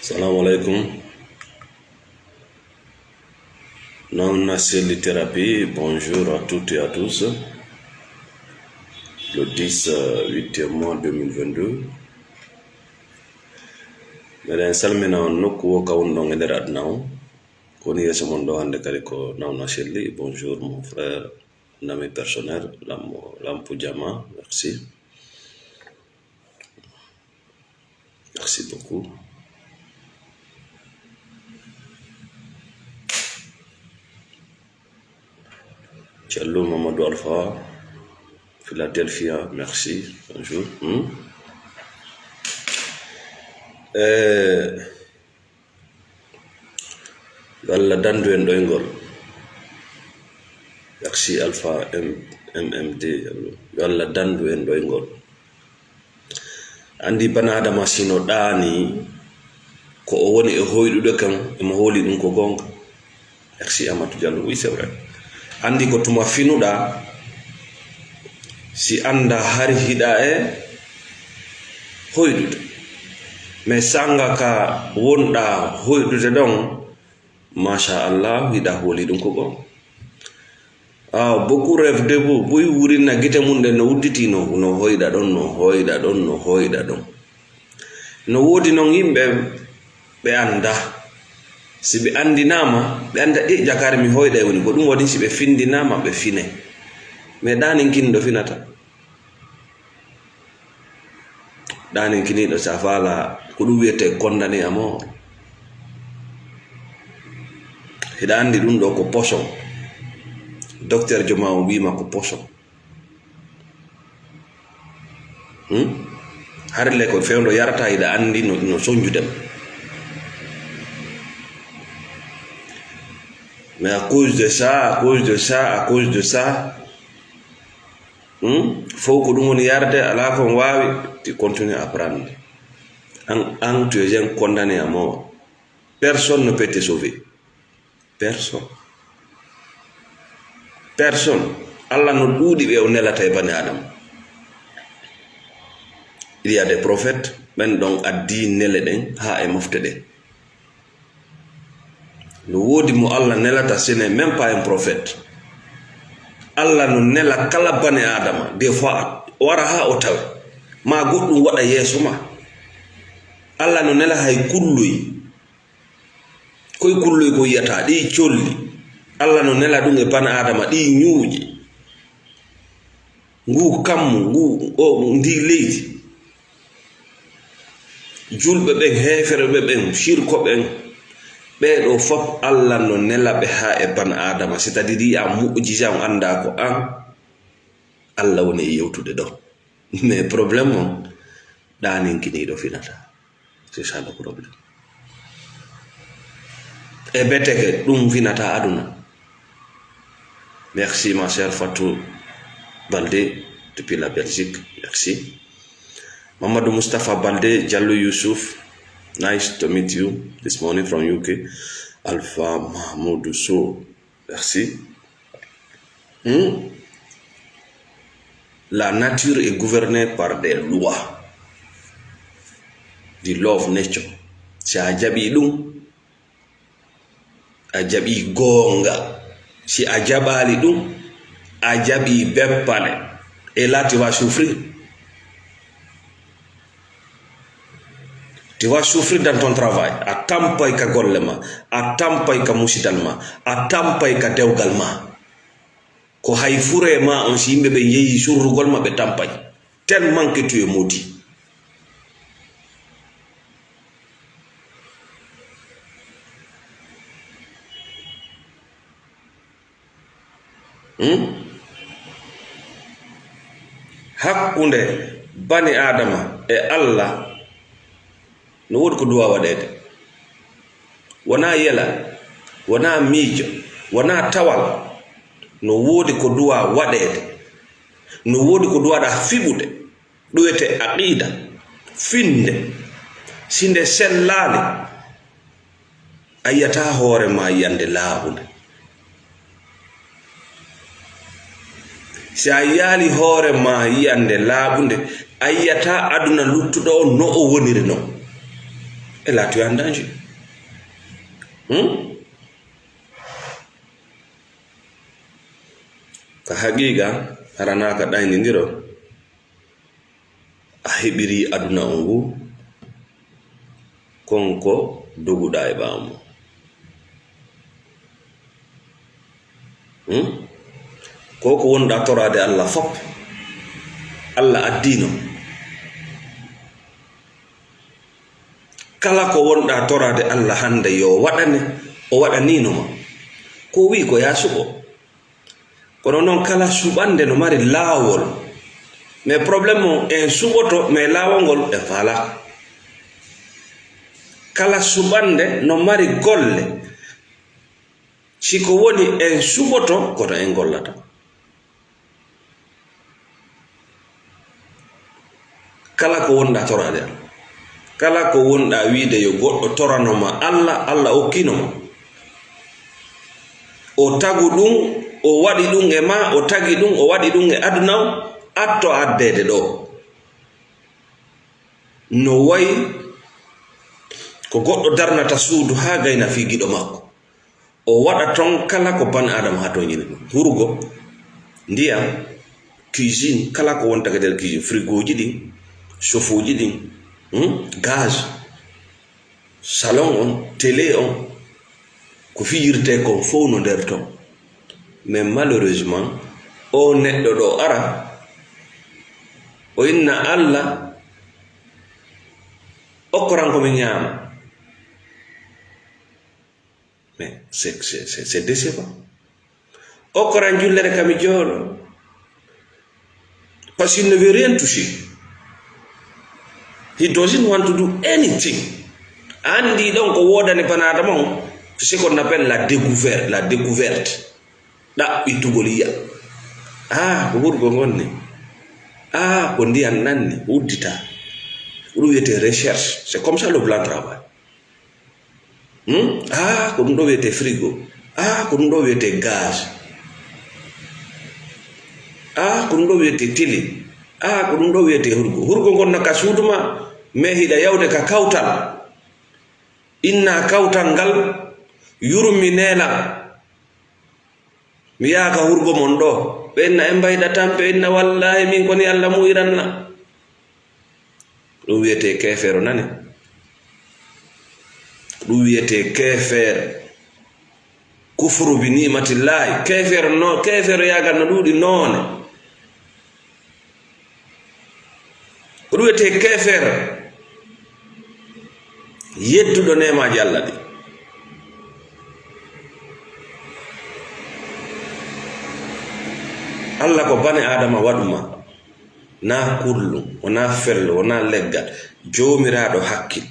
Salam alaikum. Non thérapie, bonjour à toutes et à tous. Le 10 8 mois 2022. Meden salmina nokku ka wondo ngeder adnaw. Koni yeso mondo hande kali ko nawna shelli. Bonjour mon frère, un ami personnel, Lampo Diama, merci. Merci beaucoup. Ciao Mamadou Alpha, Philadelphia, merci, bonjour. Walla dandu en ɗoygol, merci Alpha MMD, walla dandu en ɗoygol. Andi bana adama sino ɗaani ko o woni e hoyɗuɗo kam emo hooli ɗum ko gonga. Merci Amadou Diallo, oui c'est vrai. Andi ko tuma finuɗa si anda hari hiɗa e hoyɗude, mais sanga ka wonɗa hoyɗude ɗon machallah hiɗa hooli ɗum ko gonga. Beaucoup rêve de vous boy wurinna gite mum ɗe no wudditi no hoyɗa ɗon no hoyɗa ɗon no woodi noon yimɓe ɓe anda, si ɓe andinama ɓe anda jakare mi hoyɗa woni ko ɗum waɗi si ɓe findinama ɓe fine, mais ɗanin kiniɗo finata, ɗanin kiniɗo sa fala ko ɗum wiyete condamné à mort. hiɗa andi ɗum ɗo ko poison, docteur Joma o wima ko poison. harle ko fewndo yarata hiɗa andi no soñjudem, mais à cause de ça faut ko ɗum woni yarde ala kon wawi tu continues à prendre. An tu es un condamné à mort, personne ne peut te sauver, personne. Allah no ɗuuɗi ɓe o nelata e bani adam. Il y a des prophètes ɓen ɗon addi nele ɗen ha e mofte ɗen. No woodi mo Allah nelata, ce n'est même pas un prophète. Allah no nela kala bani adama, des fois wara ha o tawe ma goɗɗum waɗa yeeso ma. Allah no nela hay kulluy, koye kulluy ko yiyata ɗi colli, Allah no nela ɗum e bani adama ɗi ñuuƴi, ngu kammu ngu o ndi leydi, julɓe ɓen, hefere ɓen, shirko ɓen, ɓeɗo fof Allah no nela ɓe ha e bani adama. C'est-à-dire yi a mu'jiza on anda ko an Allah woni e yewtude ɗon, mais probléme on ɗanin kiniɗo finata, c'est ça le problème. E beteke ɗum finata aduna. Merci ma chère Fatou Baldé depuis la Belgique, merci. Mamadou Mustafa Baldé, Diallo Youssouf, nice to meet you this morning from UK. Alpha Mahmoud Sow, merci. La nature est gouvernée par des lois, the law of nature. Si a jaɓi ɗum a jaɓi gonga, si a jaɓali ɗum a jaɓi beppale, et là tu vas souffrir. Tu vas souffrir dans ton travail. A tampay ka golle ma, a tampay ka musidal ma, a tampay ka dewgal ma. Ko hay fure ma on si yimɓe ɓe yeeyi surrugol ma ɓe tampay, tellement que tu es maudit. Hakkunde bani adama e Allah no woodi ko duwa waɗede, wona yela, wona miijo, wona tawal, no woodi ko duwa waɗede, no woodi ko duwaɗa fiɓude, ɗoyete aqida, finde, sinde sellali a yiyata hoore ma yiyande laaɓude. si a yaali hoore ma yiyande laaɓude a yiyata aduna luttuɗo no o woniri non. et là tu es en danger. Ka haqiqa harana ka ɗaynidiro a heɓiri aduna on ngu konko doguɗa e ɓamu. Ko ko wonɗa torade Allah fop Allah addino. Kala ko wonɗa torade Allah hande yo waɗane o waɗaninoma ko wi ko ya suɓo. Kono non kala suɓande no mari laawol, mais probléme o en suɓoto mais laawol ngol e falaka. Kala suɓande no mari golle, siko woni en suɓoto koto en gollata. Kala ko wonɗa torade Allah, kala ko wonɗa wiide yo goɗɗo toranoma Allah, Allah okkinoma, o tagu ɗum, o waɗi ɗum e ma, o tagi ɗum, o waɗi ɗum e aduna o, atto addede ɗo no wayi ko goɗɗo darnata suudu ha gayna fi giɗo makko, o waɗa ton kala ko ban adama ha toñini ɗum, hurgo, ndiyam, cuisine, kala ko wonta ke nder cuisine, frigoji ɗin, sofuji ɗin, gaz, salon on, télé on, ko fiyirte kon fof no nder ton. Mais malheureusement o neɗɗo ɗo ara o inna Allah okkoran komi ñaama, mais c'est décevant. Okkoran jullere kami jooɗo, parce qu'il ne veut rien toucher. He doesn't want to do anything. Andi ɗon ko wodani banadama on, c'est ce qu'on appelle la découverte. Da itugol yiya, ko wurgo gonni, ko ndiyam nanni uddita, ɗum wiyete recherche. C'est comme ça le plan travail. Ko ɗum ɗo wiyete frigo, ko ɗum ɗo wiyete gaz, ko ɗum ɗo wiyete télé, ko ɗum ɗo wiyete hurgo gonna ka suuduma mais hiɗa yawde ka kawtal, inna kawtal ngal yurmi neela mi yaaka hurgo mon ɗo, ɓe inna en mbayɗa tampe, inna wallahi min koni Allah muyiranna. Ɗum wiyete kefere nani, ɗum wiyete kefere, kufru bi ni'matillahi. Kefere yagal no ɗuuɗi noone. Ɗum wiyete kefere yedduɗo nemaji Allah ɗi. Allah ko bane adama waɗuma na kullum, wona fello, wona leggal, jomiraɗo hakkil.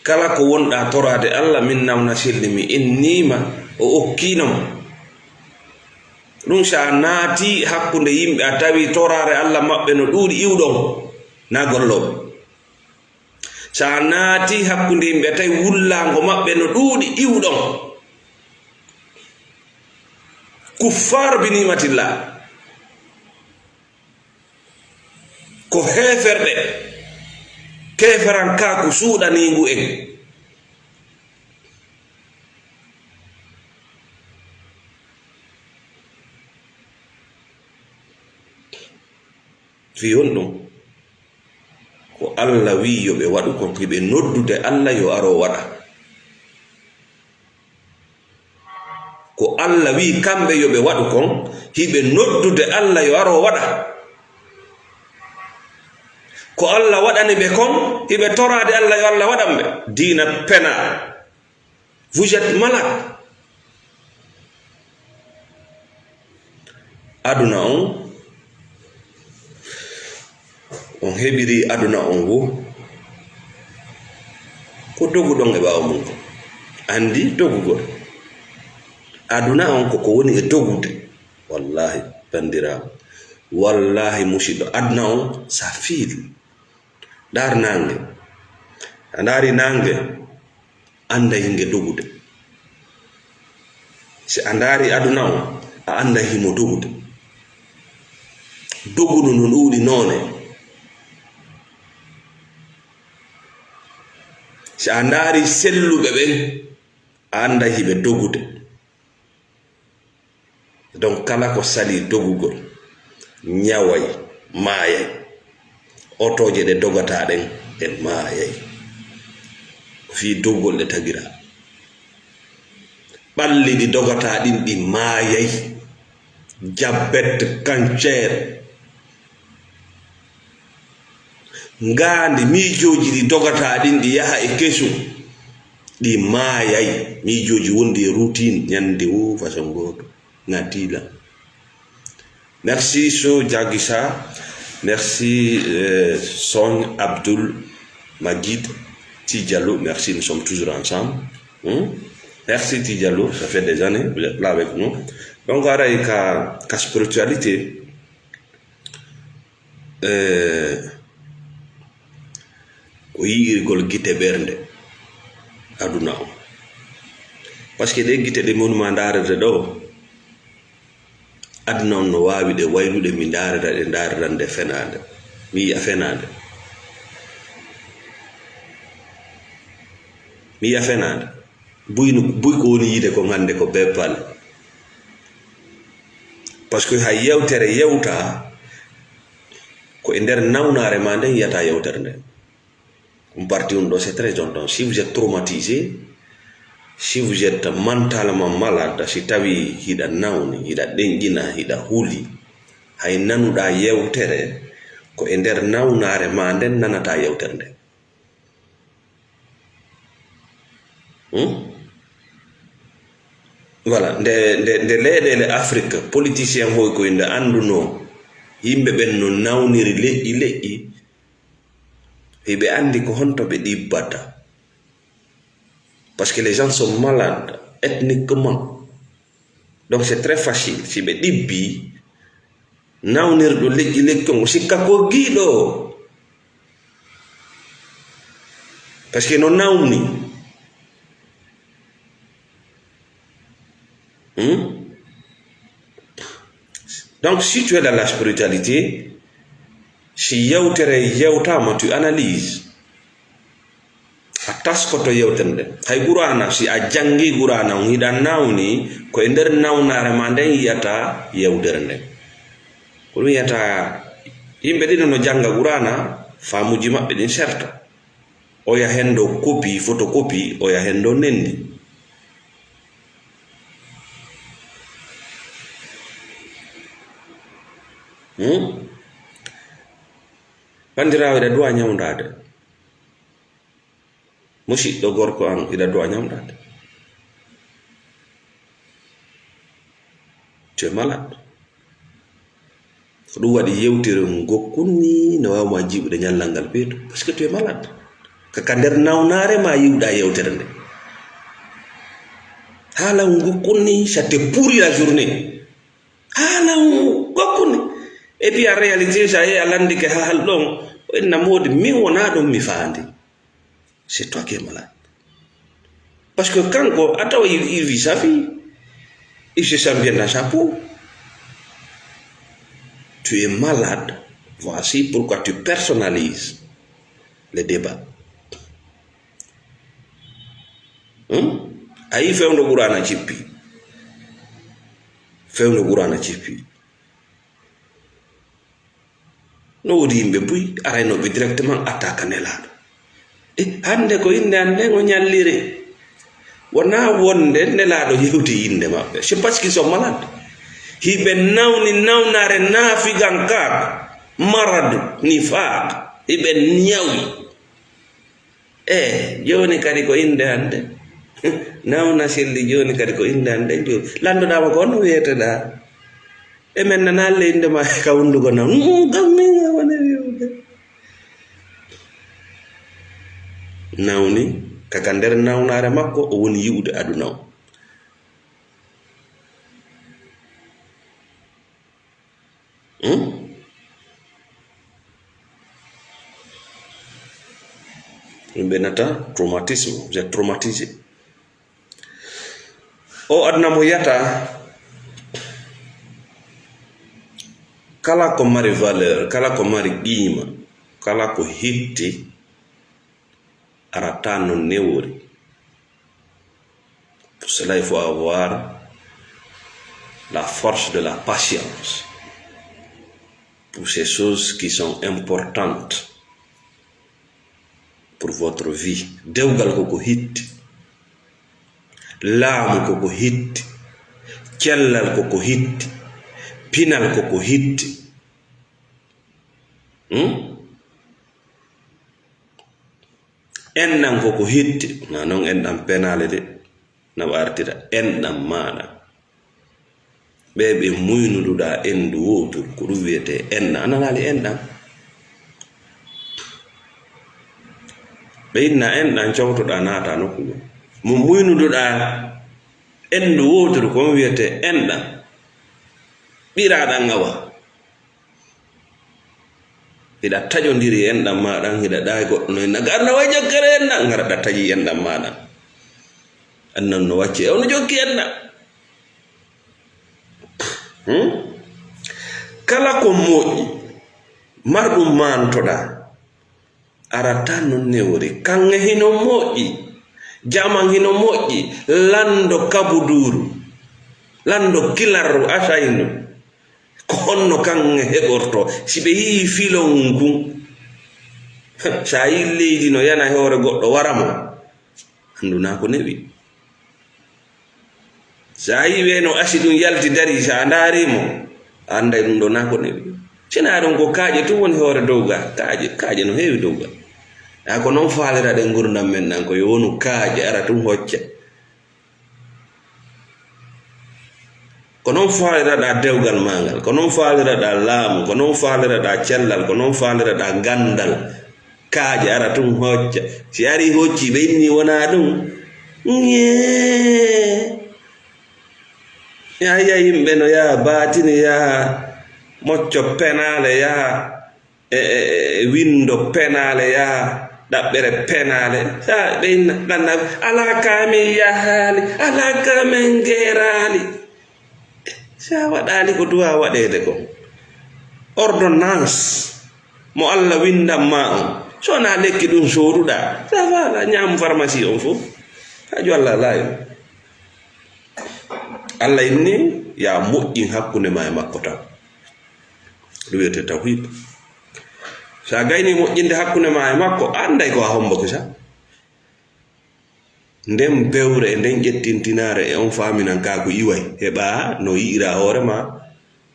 Kala ko wonɗa torade Allah min nawna silli mi innima o okkinoma. Ɗum sa naati hakkunde yimɓe a tawi torare Allah maɓɓe no ɗuuɗi iwɗon na golloɓe. Sa naati hakkunde yimɓe tawi wullango maɓɓe no ɗuuɗi iwɗon, kuffar bi ni'matillah, ko heferɗe keferan ka ko suuɗanigu en. Fi on ɗum ko Allah wi yo ɓe waɗu kon, hiɓe noddude Allah yo aro waɗa. Ko Allah wi kamɓe yo ɓe waɗu kon, hiɓe noddude Allah yo aro waɗa. Ko Allah waɗani ɓe kon, hiɓe torade Allah yo Allah waɗan ɓe. Dina pena, vous êtes malade. Aduna on heɓiri aduna on wo ko doguɗon e ɓawa mum ko andi dogugol aduna on koko woni e dogude. Wallahi bandiraɓe, wallahi musidɗo, aduna on sa fiil. Dar nange, a daari nange anda hinge dogude. Si a daari aduna on a anda himo dogude. dogunu no ɗuuɗi noone si a ndaari selluɓe ɓen a annda hiɓe dogude donc kala ko sali dogugol ñaway maayay otoje ɗe dogata ɗen en maayay fi dogol ɗe tagira ɓalli ɗi dogata ɗin ɗi maayay diabete cancer ngaandi miijoji ɗi dogata ɗin ɗi yaha e kesum ɗi maayay miijoji wondi e routine ñande o façon goto ngatila. Merci So Jagisa, merci Son Abdul Magid Tidjalo, merci, nous sommes toujours ensemble. Merci Tidjalo, ça fait des années, vous êtes là avec nous. Donc voilà, il y a la spiritualité. Ko yi'irgol gite ɓernde aduna o par ce que ɗe gite ɗe monuma darete ɗo aduna on no wawi ɗe waylude mi darata ɗe daratande fenade mi yi'a fenade mi yi'a fenade buy ko woni yiide ko gande ko beppale par ce que hay yewtere yewta ko e nder nawnare ma nden yiyata yewtere nde on partie on, c'est très important. Si vous êtes traumatisé, si vous êtes mentalement malade, si tawi hida nawni hida dengina hida huli hay nanuda yewtere ko e nder nawnare ma nden nanata yewtere nde voilà nde leɗele Afrique politicien hoy ko inde anduno yimɓe ɓen no nawniri leƴƴi et andi ko honto be dibbata parce que les gens sont malades ethniquement donc c'est très facile si be dibbi nawnirɗo leƴƴi lekkongo sikka ko giiɗo parce que no nawni donc si tu es dans la spiritualité, si yewtere yewtama tu analyse a taskoto yewtere nde hay qur'ana si a jangi qur'ana on hiɗa nawni ko e nder nawnare ma nden yiyata yewtere nden ko ɗum yiyata yimɓe ɗino no janga qur'ana famuji maɓɓe ɗin serta oya hen do copie photocopie oya hen do nendi bandirawo ida duwa ñawdade musidɗo gorko an ida duwa ñawdade tu es malade ko ɗum waɗi yewtere gokkunni no wawma jiɓude ñallal ngal ɓeydo parce que tu es malade kaka nder nawnare ma yiwɗa yewtere nde haala gokkunni ça te pourrit la journée haala gokkunni et puis en réalité ça y est alandi ke haal ɗon enna modi min wona ɗum mi faandi c'est toi qui es malade parce que kanko a tawa il vit sa vie il se sent bien dans sa peau tu es malade voici pourquoi tu personnalises le débat ayi fewno qur'ana cippi no wodi yimɓe buy araynoɓe directement attaque nelaɗo hande ko inde ande o ñallire wona wonde nelaɗo yewti inde maɓɓe c'est parce qu'ils sont malades hiɓe nawni nawnare naafigankako maradu nifaq hiɓe ñawi joni kadi ko inde ande nawna selli joni kadi ko inde ande joni landuɗama ko no wiyeteɗa men nanalle inde ma ka wondugo naw nawni kaka nder nawnare makko o woni yi'ude aduna o yimɓe nata traumatisme vous êtes traumatisé o aduna mo yata kala ko mari valeur, kala ko mari qima, kala ko hitti arata no newori. Pour cela, il faut avoir la force de la patience pour ces choses qui sont importantes pour votre vie. Dewgal ko hitti, laamu ko hitti, cellal ko hitti, pinal ko hitti. Enɗam ko hitti, na non enɗam penale de na wartira enɗam maɗa. Ɓe ɓe muynuduɗa endu wotur ko ɗum wiyete enɗam. Ananali enɗam? Ɓe inna enɗam cawtoɗa naata nokkugo. Mo muynuduɗa endu wotur ko wiyete enɗam. Ɓiraɗan awa. Hiɗa taƴodiri enɗam maɗan, hiɗa ɗawi goɗɗo no enna garna way jakkere enɗam, ngaraɗa taƴi enɗam maɗan. Annan no wacce ono jokki enɗam. Kala ko moƴƴi marɗum mantoɗa arata non newori. Kange hino moƴƴi, jaman hino moƴƴi, lando kabuduru, lando kilarru asayno ko honno kange heɓorto. Si ɓe yii filon kun, sa yi leydi no yana hoore goɗɗo waramo, anduna ko newi. Sa yi ɓe no asi ɗum yalti dari, sa darimo anday ɗum ɗo na ko newi. Sina ɗum ko kaaƴe tun woni hoore dowga. Kaaƴe no heewi dowga. Ko noon faalira ɗe gurdam men ɗan, ko yo wonu kaaƴe ara tun hocca. Ko noon faaliraɗa dewgal mangal, ko noon faaliraɗa laamu, ko noon faaliraɗa cellal, ko noon faaliraɗa gandal. Kaaƴe ara tun hocca. Si ari hocci ɓe inni wona ɗum, ya yimɓe no yaha batini, yaha mocco penale, yaha windo penale, yaha ɗaɓɓere penale. Sa ɓe inna ɗanna ala kamin yahali, ala kamin gerali. Sa waɗali ko duwa waɗede ko ordonnance mo Allah windam ma on, sona lekki ɗum soruɗa, sa fala ñam pharmacie on fof. Hajo Allah layo Allah inni ya moƴƴin hakkunde ma e makko tan. Ɗum wiyete tawhid. Sa gayni moƴƴinde hakkunde ma e makko, anday ko a homboke sa. Nden bewre e nden ƴettintinare e on faminan ka ko iway, heɓa no yi'ira hoore ma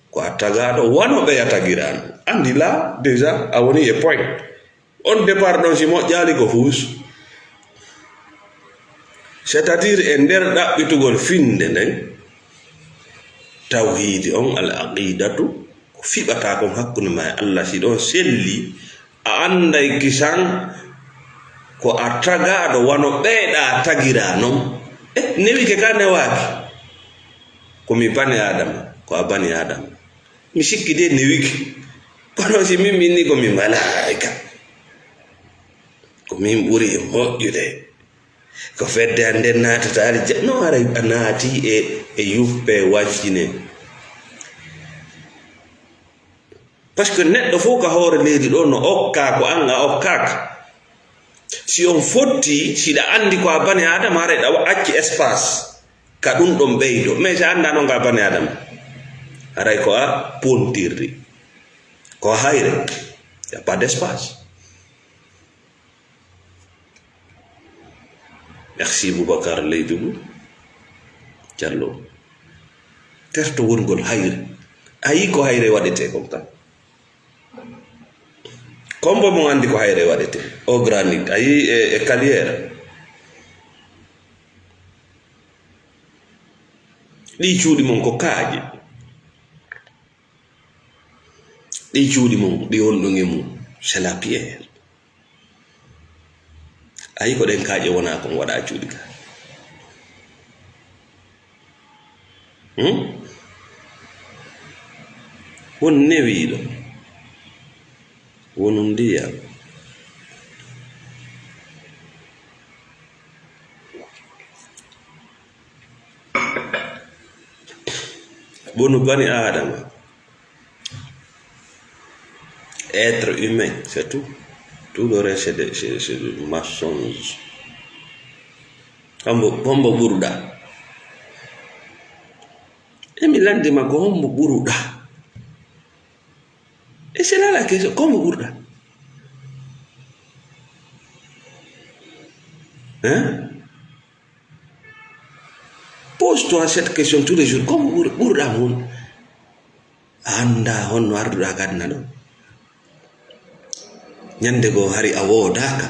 ko a tagaɗo wano ɓe a tagirano. Andi la déjà a woni e point. On départ ɗon si moƴƴali ko fuus. C'est à dire e nder ɗaɓɓitugol finde nden, tawhidi on al aqidatu ko fiɓata kon hakkunde ma e Allah. Si ɗon selli a anday kisan ko a tagaɗo wano ɓeyɗa tagira non. Newike ka newaki komi bani adama, ko a bani adama. Mi sikki de newiki, kono si min minni komi malaika, komin ɓuri moƴƴude, ko fedde ande natata ali no ara a naati e yuppe wancine. Par ce que neɗɗo fof ka hoore leydi ɗo no okka ko an a okkaka. Si on fotti, siɗa andi ko a bani adama, ara ɗa acci espace ka ɗum ɗon ɓeydo. Mais si anda noon ka bani adama, aray ko a pontirri, ko a hayre, y a pas d'espace. Merci Boubacar Leydougou Diallo. Terto wongol hayre, ayi ko hayre waɗete comme ça. Kombo mo andi ko hayre waɗete o granit, ayi e kalière. Ɗi cuuɗi mon ko kaaƴe, ɗi cuuɗi mon ɗi wonɗon e mum c'est la pierre. Ayi ko ɗen kaaƴe wona kon waɗa cuuɗi ka. Won newiɗo, wonu ndiyam, wonu bani adama, Être humain, c'est tout. Tout le reste, c'est du mensonge. Hombo buruda. Et Milan dit, hombo buruda. Et c'est là la question, comment buruda? Hein? Pose-toi cette question tous les jours. Comment buruda mon? Anda on warduda gadna no. Nyande go hari awodaka.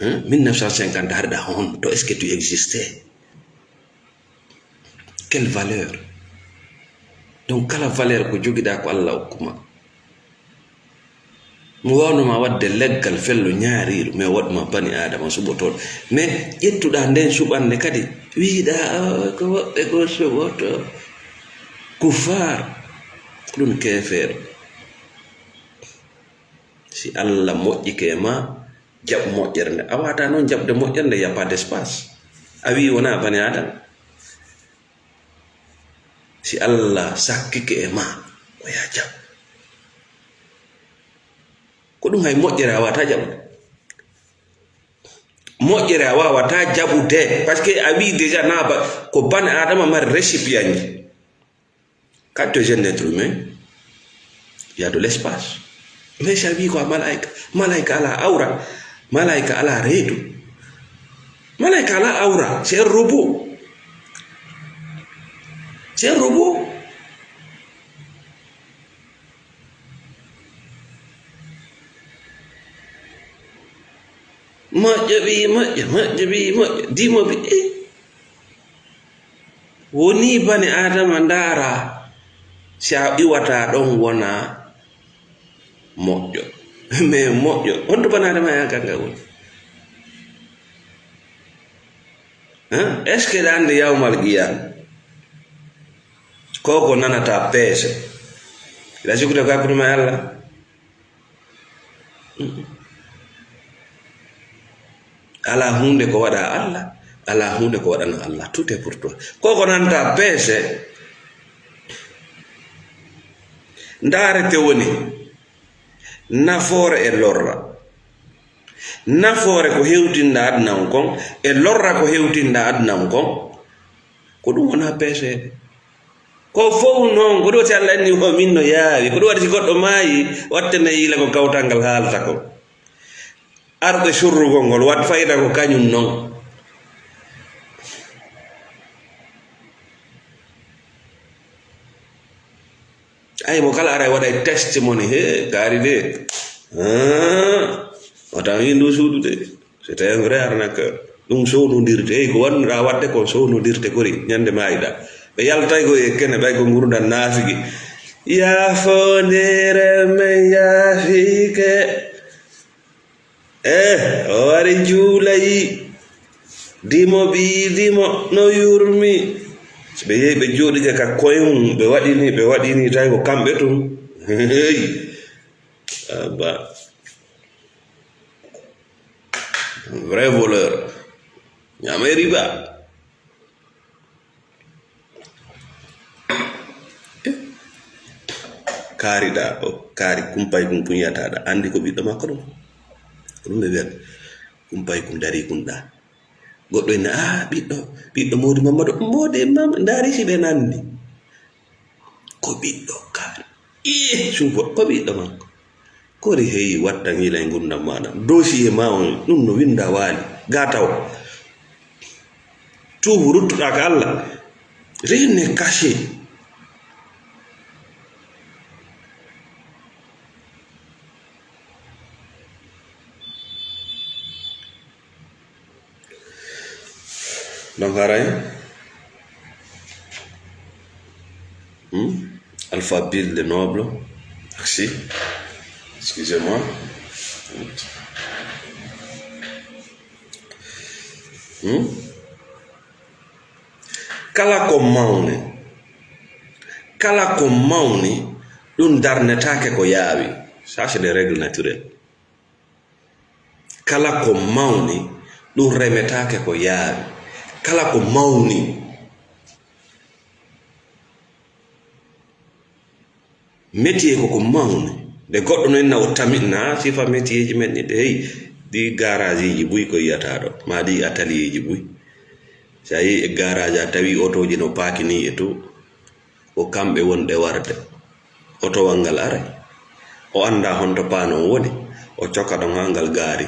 1950 harda hon. Est-ce que tu existais? Quelle valeur? Donc kala valeur ko jogida ko Allah okuma. Mo wawno ma wadde leggal fello ñaariru mais wadma bani adama subotol mais ƴettuɗa nden suɓanne kadi wiiɗa ko woɓɓe go suɓoto kufar ɗum kefeero. Si Allah moƴƴike ma jaɓ moƴƴere nde a wata noon jaɓde moƴƴere nde y a pas d'espace a wi wona bani adama. Si Allah sakkike e ma ko ya jaɓ ko ɗum hay moƴƴere a wata jaɓude. Moƴƴere a wawata jaɓude par ce que a wi déjà naba ko bani adama mari récipient ji. Quand tu es un être humain, il y a de l'espace. Mais ça dit quoi, malaika? Malaika ala aura. Malaika ala redu. Malaika ala aura. C'est un robot. C'est un robot. Dis-moi, woni bani adama ndara si a iwata ɗon wona moƴƴo mais moƴƴo on to bani adama yakanga woni est ce que ɗa ande yawmal qiyam koko nanata peese ila sikude ko hakkude ma Allah ala hunde ko waɗa Allah ala hunde ko waɗano Allah. Tout est pour toi. Koko nanta peese ndarete woni nafoore e lorra. Nafoore ko hewtinda adnan kon e lorra ko hewtinda adnan kon ko ɗum wona peesede ko fof noon ko ɗo si Allah anni o min no yaawi ko ɗum waɗi si goɗɗo maayi watte ne yiila ko kawtal ngal haalata ko arɓe surrugol ngol wat fayida ko kañum noon. Ay mo kala ara waɗa testimony he gaari de wata windu suudude c'est un vrai arnaqueur. Ɗum sownodirte ey ko wannuɗa wadde ko sownodirte kori ñande mayiɗa ɓe yaltay ko e kene ɓay ko ngurudan naafigi yaafondere men yaafike o wari juulayi dimo ɓiidimo no yurmi so ɓe yehi ɓe jooɗike ka koyum ɓe waɗini tawi ko kamɓe tum hey aba vrai voleur ñamay riba kaariɗa o kaari kumpay kum puñataɗa andi ko ɓiɗɗo makko ɗum ko ɗum ɓe wiyata kumpay kum dari kumɗa goɗɗo ene ɓiɗɗo Modi Mamadou Modi ndaari si ɓe nandi ko ɓiɗɗo kaari suufo ko ɓiɗɗo makko kori heyi watta ñila e gurdam maɗa dossier ma on ɗum no winda waali gataw tout ruttuɗa ko Allah rien n'est caché. Donc Alpha Bill le Noble, merci, excusez-moi. Kala ko mawni ɗum darnetake ko yaawi. Ça c'est des règles naturelles. Kala ko mawni ɗum remetake ko yaawi. Kala ko mawni métier ko mawni de goddo no enna o tamitna sifa métier ji men de hey di garage ji buy ko yata do ma di atelier ji buy say garage a tawi auto ji no pakini e to o kambe wonde warde auto wangal are o anda honto pano woni o cokka do ngal gaari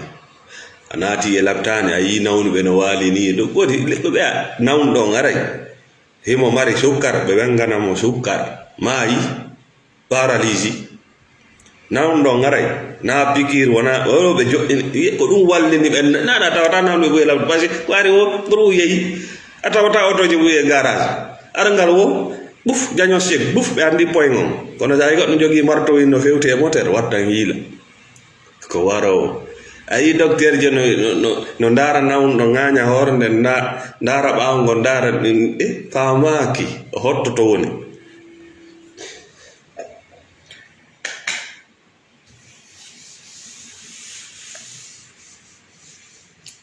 anati e laptane ayi nawni be no wali ni do godi be nawn do ngaray himo mari sukkar be wengana mo sukkar mayi paralysie nawn do ngaray na pikir wona o be joddini ko dum wallini be nana tawata nawbe be lab parce que wari o bru yeyi atawata auto ji buye garage ara ngal wo buf jaño sek buf be andi poingon kono jaay goddo jogi marto no fewte e moteur watta yila ko waro ayi docteur je no ndara nawn no nganya horde ndara bawngo ndara famaki hotto to woni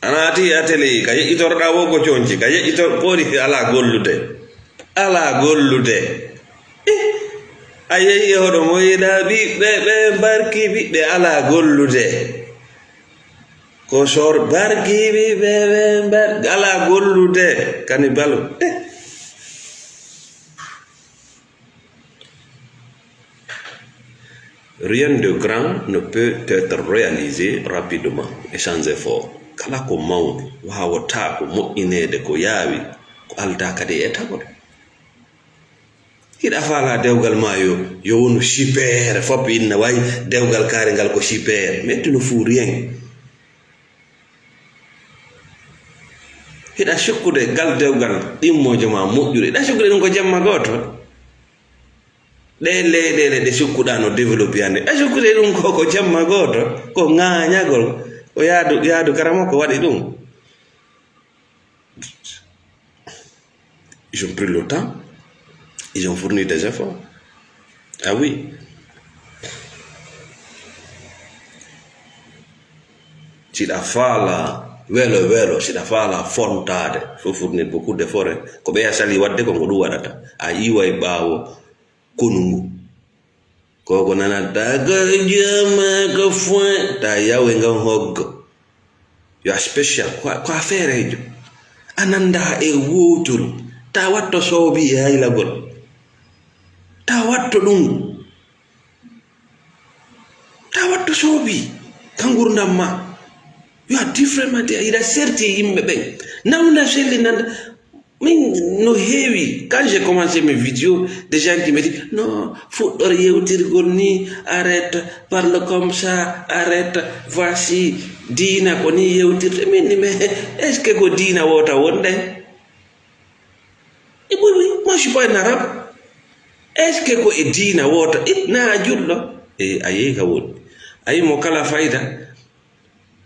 anati ateli kay itorda wo ko cionci kay itor pori ala gollude ayi hodo moyida bi be barki bi de ala gollude ko sor barki bi be ala gollude kanibalo rien de grand ne peut être réalisé rapidement et sans effort kala ko mawni wawata ko mo'inede ko yaawi ko alta kadi e tagore hiɗa faala dewgal ma yo wonu super fop inna way dewgal kaare ngal ko super mais tu ne fous rien hiɗa sukkude gal dewgal ɗimmojo ma moƴƴude ɗa sukkude ɗum ko jamma goto ɗe leyɗele ɗe sukkuɗa no développé ande ɗa sukkude ɗum ko jamma goto ko ŋañagol o yaadu karamo ko waɗi ɗum ils ont pris le temps ils ont fourni des efforts ah oui siɗa faala welo siɗa faala fontade faut fournir beaucoup d'efforts ko ɓeya sali wadde ko ngo ɗum waɗata a iwa e ɓaawo konungu koko nana daga jama ka foin ta yawe ngam hoggo yo special ko affaire jo ananda e woturu ta watto soobi e haylagol ta watto ɗum ta watto soobi kangurdam ma you are different mate ida certi yimɓe ɓen nawna selli nanda min no heewi quand j'ai commencé mes vidéos des gens qui me disent non fuɗɗor yewtirgol ni arrête parle comme ça arrête voici diina ko ni yewtirte min ni mais est ce que ko diina wota wonde e oui moi je suis pas un arabe est ce que ko e diina wota na julɗo e ayi ka woni ayi mo kala fayda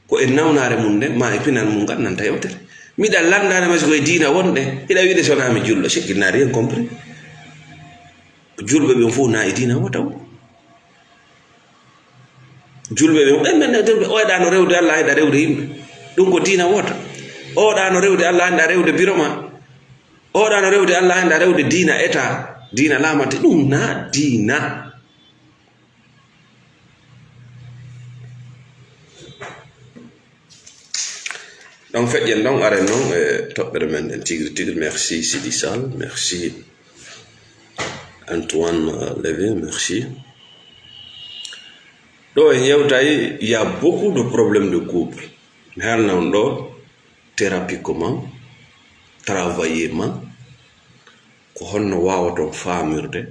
ko e nawnare mum nde ma e pinal mum gandanta yewtere miɗa landane mas koye diina wonɗe hiɗa wiide sonami julɗo c'est qu'il n'a rien compris julɓe ɓen fof na e diina wota o julɓe ɓen men oɗano rewde allah hayɗa rewde yimɓe ɗum ko diina wota oɗano rewde allah hayɗa rewde biro ma oɗano rewde allah hayɗa rewde diina état diina lamate ɗum na diina donc feƴƴen ɗon are noon e toɓɓere men en tigri merci Sidi Sall merci Antoine Lévy merci ɗo en yewtay il y a beaucoup de problèmes de couple mi halnan ɗo thérapie comment travailler ma ko honno wawaton famirde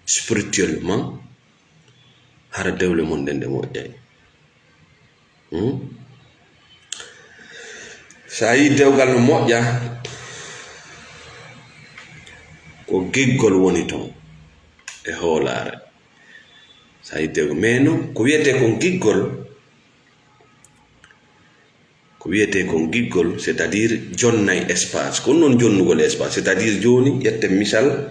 spirituellement hara dewle mon nde moƴƴay sa yi dewgal no moƴƴa ko giggol woni ton e hoolare sa yi dewgal mais non ko wiyete kon giggol c'est à dire jonnay espace ko non jonnugol espace c'est à dire joni yetten misal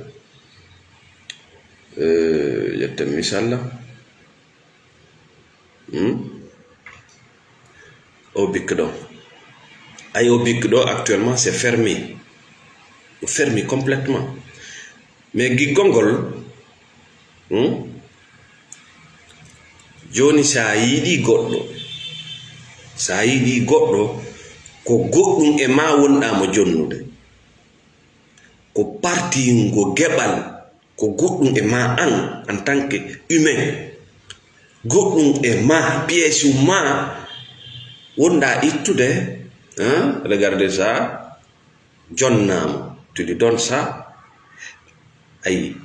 o bikka ɗo ay o bikka ɗo actuellement c'est fermé complètement mais giggol ngol joni sa yiɗi goɗɗo ko goɗɗum e ma wonɗamo jonnude ko parti ngo geɓal ko goɗɗum e ma en tant que humain goɗɗum e ma pièce ma wonɗa ittude regardez ça jonnamo tu lui donnes ça ayi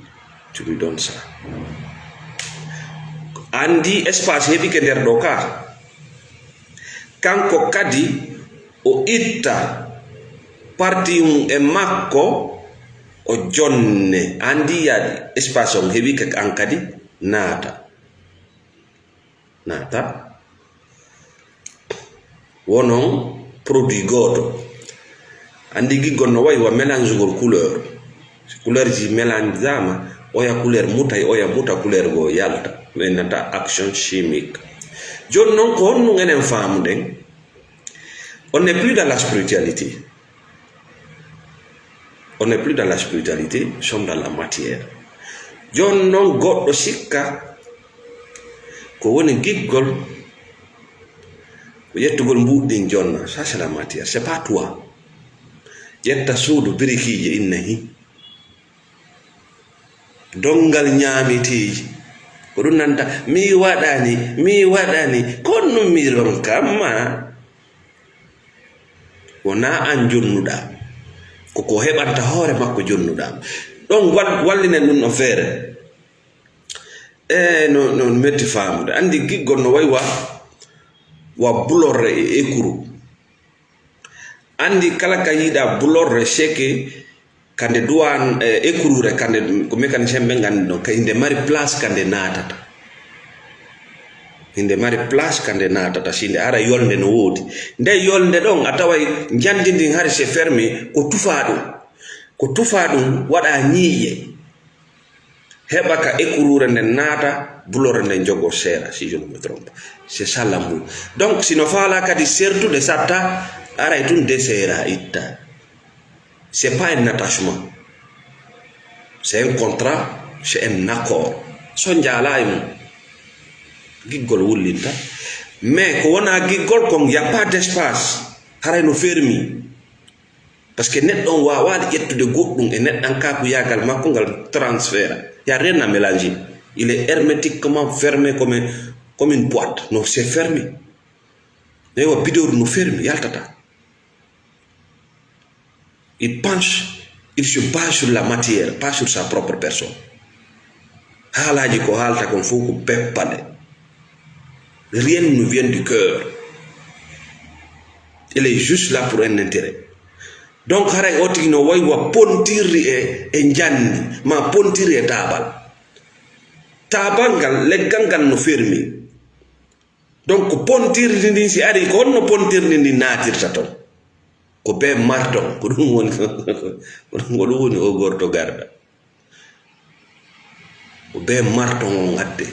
tu lui donnes ça andi espace heɓi ke nder ɗo ka kanko kadi o itta parti e makko o jonne andi yaadi espace on heɓi ke an kadi naata wonon produit goto andi giggol no wayi wa mélange gol couleur ji mélange zama oya couleur mutay oya muta couleur go yalta wenata action chimique jon non ko honno enen famuɗen on n'est plus dans la spiritualité nous sommes dans la matière jon non goɗɗo sikka ko woni giggol ko yettugol mbuɗɗin jonna ça c'est la matière c'est pas toi yetta suudu birikije innahi dongal ñaamiteji ko ɗum nanta mi waɗani konno miron kamma wona an jonnuɗa koko heɓanta hoore makko jonnuɗa ɗon wallinen ɗum no feere no metti famude andi giggol no wayi wa bulorre e ekuru andi kala ka yiɗa bulorre seke kande duwan écrure kande ko mécanicien ɓe gandi ɗon ka inde mari place kande natata sinde ara yolde no woodi nde yolde ɗon a taway jandindin hari c'est fermé ko tufa ɗum waɗa ñiiƴe heɓa ka écrure nde naata bulore nde jogo seera si je ne me trompe c'est ça l'amour donc sino faala kadi sertude satta aray tun desera itta. C'est pas un attachement, c'est un contrat, c'est un accord. Son jala giggol wullinta, mais ko wona giggol kon y a pas d'espace, haray no fermi. Parce que net on wawa ƴettude goɗɗum e neɗɗan ka ko yagal makko ngal transfert. Y a rien à mélanger. Il est hermétiquement fermé comme une boîte. Non, c'est fermé. Mais wa bidor no fermi yaltata. Il se base sur la matière, pas sur sa propre personne. Halaji ko halta kon fo ko peppale. Rien ne vient du cœur. Il est juste là pour un intérêt. Donc haray oti no way wa pontirri e janni ma pontirri e tabal ngal leggal ngal no fermi. Donc pontirri ndi si ari ko no pontirri ndi natirta ton. Ko be marton ko ɗum woni o gorto garda ko be marton o ngadde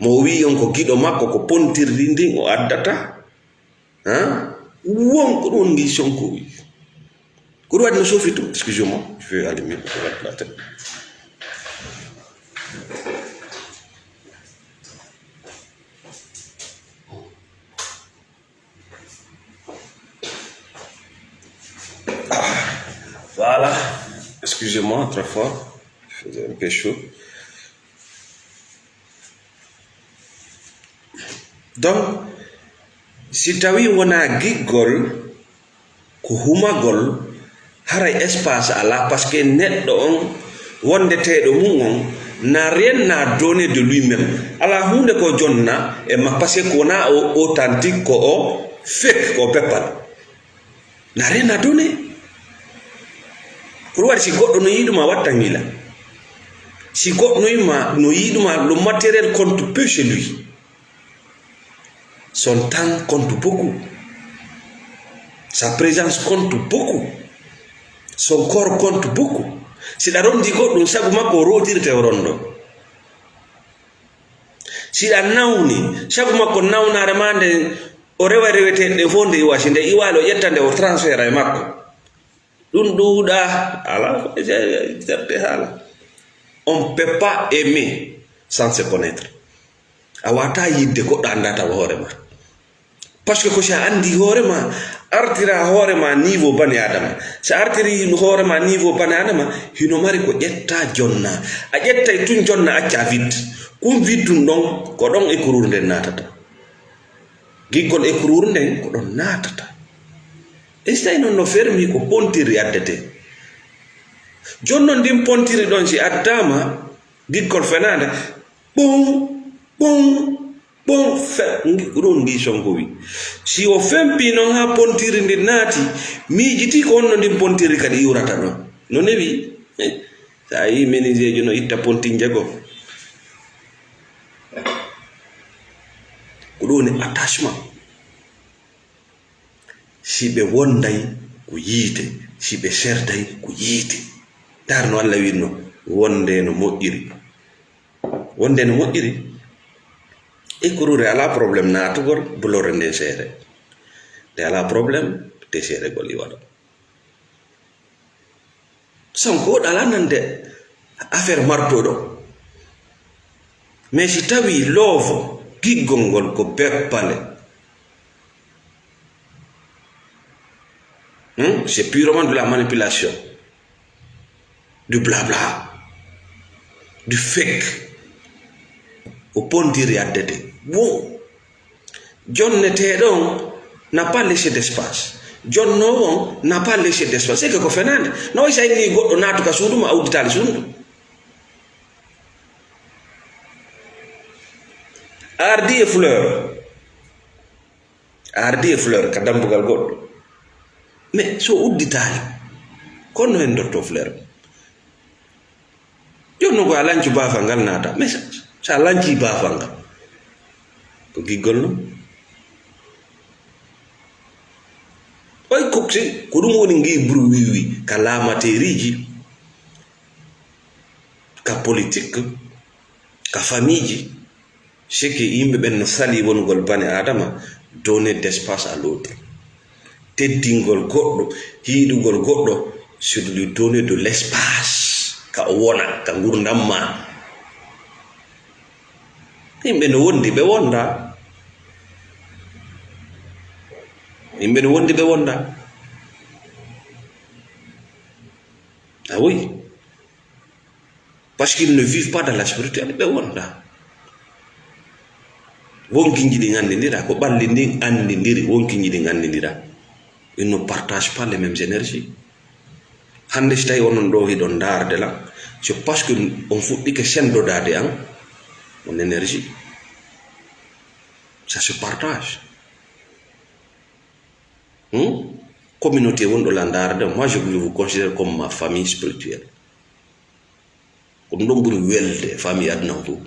mo wi on ko giɗo makko ko pontirdi ndin o addata won ko ɗum ngi sonko wi ko ɗum waɗi no sofi tum excusez-moi je vais allumer la tête. Voilà, excusez-moi très fort, il faisait un peu chaud. Donc, si tawi wona giggol ko humagol haray espace ala parce que neɗɗo on wondeteɗo mum on n'a rien à donner de lui-même ala hunde ko jonna e ma parce que wona authentique ko o fake ko peppal n'a rien à donner. Pour voir si God no yiduma wattangila. Si God no yiduma, le matériel compte peu chez lui. Son temps compte beaucoup. Sa présence compte beaucoup. Son corps compte beaucoup. Si la ronde di God non saguma ko rotirte rondo. Si la nawni saguma ko nawnare mande o rewa rewete de fonde iwasinde iwalo yettande o transfert ay makko. ɗum ɗuuɗa ala certe haala. On peut pas aimer sans se connaître. A wata yidde goɗɗo andata hoorema, par ce que ko sa andi hoorema artira hoorema niveau bani adama. So artiri hoorema niveau bani adama hino mari ko ƴetta jonna, a ƴettay tun jonna acca vide kum viddum ɗon ko ɗon écrure nden natata, giggol écrure nden ko ɗon natata. E so tawi noon no fermi ko pontiri addete, jonnon ndin pontiri ɗon si addama giggol fenade ɓum ɓum ɓum ɗum ndi sonko wi, si o fempi noon ha pontiri ndi naati miijiti ko onno ndin pontiri kadi iwrata ɗon no newi. Sa yi ménisejo no itta pontin jego ko ɗum woni attachement. Si ɓe wonday ko yiite, si ɓe serday ko yiite. Dar no Allah winno wonde no moƴƴiri, wonde no moƴƴiri. Écrure ala probléme naatugol bulore nden seere, nde ala probléme te seeregol iwaɗa. Sonko ɗala nande affaire martoɗo, mais si tawi loovo giggol ngol ko beppale, c'est purement de la manipulation, du blabla, du fake. O pontiri addete bon jonneteɗon n'a pas laissé d'espace, jonno on n'a pas laissé d'espace. C'est que ko fenande no sa ni goɗɗo natuka suudu ma awditali suudu ardi e fleur ka dambugal goɗɗo, mais so udditali konno hen dotto fleur jonno ko a lancu bafa ngal nata, mais sa lanci bafa ngal ko giggol no oy kokse ko ɗum woni ngi buru wiwi ka lamateriji, ka politique, ka famille ji. C'est que yimɓe ɓen no sali wongol bani adama, donner d'espace à l'autre, teddingol goɗɗo, hiiɗugol goɗɗo, c'est de lui donner de l'espace ka o wona ka gurdam ma. Yimɓe no wondi ɓe wonda, yimɓe no wondi ɓe wonda. Ah oui, parce qu'ils ne vivent pas dans la spiritualité, ɓe wonda. Wonkinji ɗi gandidira ko ɓalli ndin andidiri, wonkinji ɗi gandidira, ils ne partagent pas les mêmes énergies. Hande so tawi onon ɗo hiɗon darde la, c'est parce que on fuɗɗike sendodade an mon énergie, ça se partage. Communauté wonɗo la darde, moi je vous considère comme ma famille spirituelle, ko ɗum ɗon ɓuri welde famille aduna fof.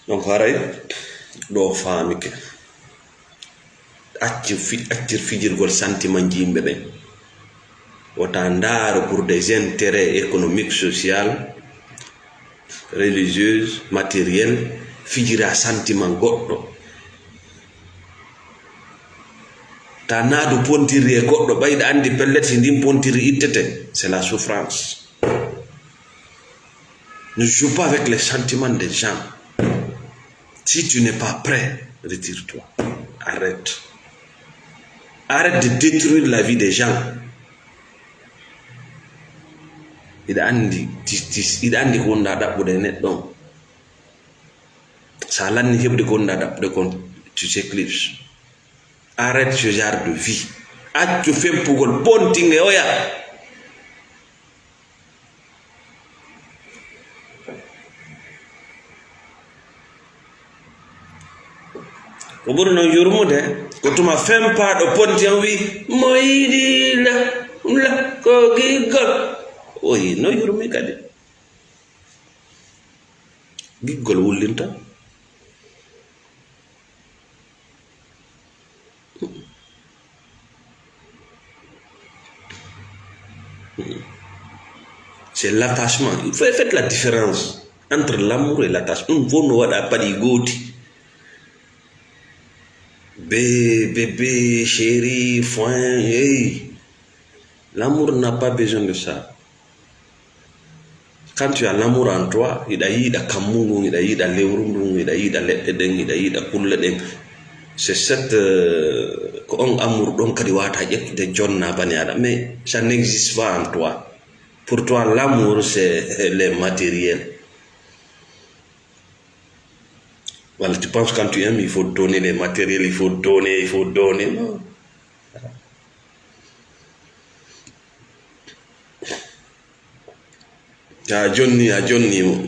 Donc haray ɗo faamike accir fijirgol sentiment ji yimɓe ɓen, wota ndaaro pour des intérêts économiques, social, religieux, matériel, fijira sentiment goɗɗo. Ta naadu pontiri e goɗɗo ɓayɗa andi pellet si ndin pontiri ittete, c'est la souffrance. Ne joue pas avec les sentiments des gens. Si tu n'es pas prêt, retire-toi. Arrête. Arrête de détruire la vie des gens. Ida andi ko wonda ɗaɓɓude neɗɗon. Sa lanni heɓde ko wonda ɗaɓɓude kon, tu s'éclipses. Arrête ce genre de vie. Accu fempugol pontinge oya. Ko ɓuri noon yurmude ko tuma fempaɗo ponti en wi mo yiɗi la ko giggol. Oyi no yurmi kadi giggol wullinta. C'est l'attachement. Faites la différence entre l'amour et l'attachement. Ɗum fof no waɗa paɗi gooti. bébé, chérie, foin. Hey. L'amour n'a pas besoin de ça. Quand tu as l'amour en toi, c'est cette amour mais ça n'existe pas en toi. Pour toi, l'amour, c'est le matériel. Voilà, tu penses quand tu aimes, il faut donner les matériels, il faut donner. Non. Johnny,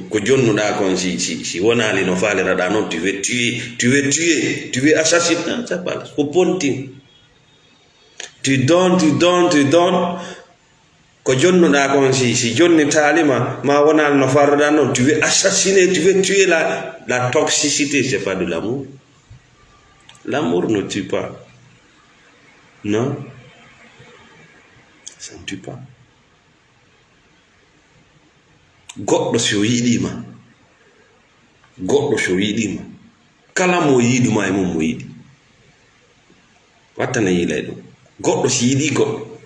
ko jonnuɗa kon si wonali no faliraɗa noon tu veux tuer, tu veux assassiner, ça passe ko ponting. Tu donnes ko jonnuɗa kon si jonni talima ma wonali no faliraɗa noon tu veux assassiner, tu veux tuer. La toxicité, c'est pas de l'amour. L'amour ne tue pas. Non, ça ne tue pas. Goɗɗo so yiɗima kala mo yiɗuma e mum mo yiɗi wattana yilay ɗum. Goɗɗo si yiɗi goɗɗo.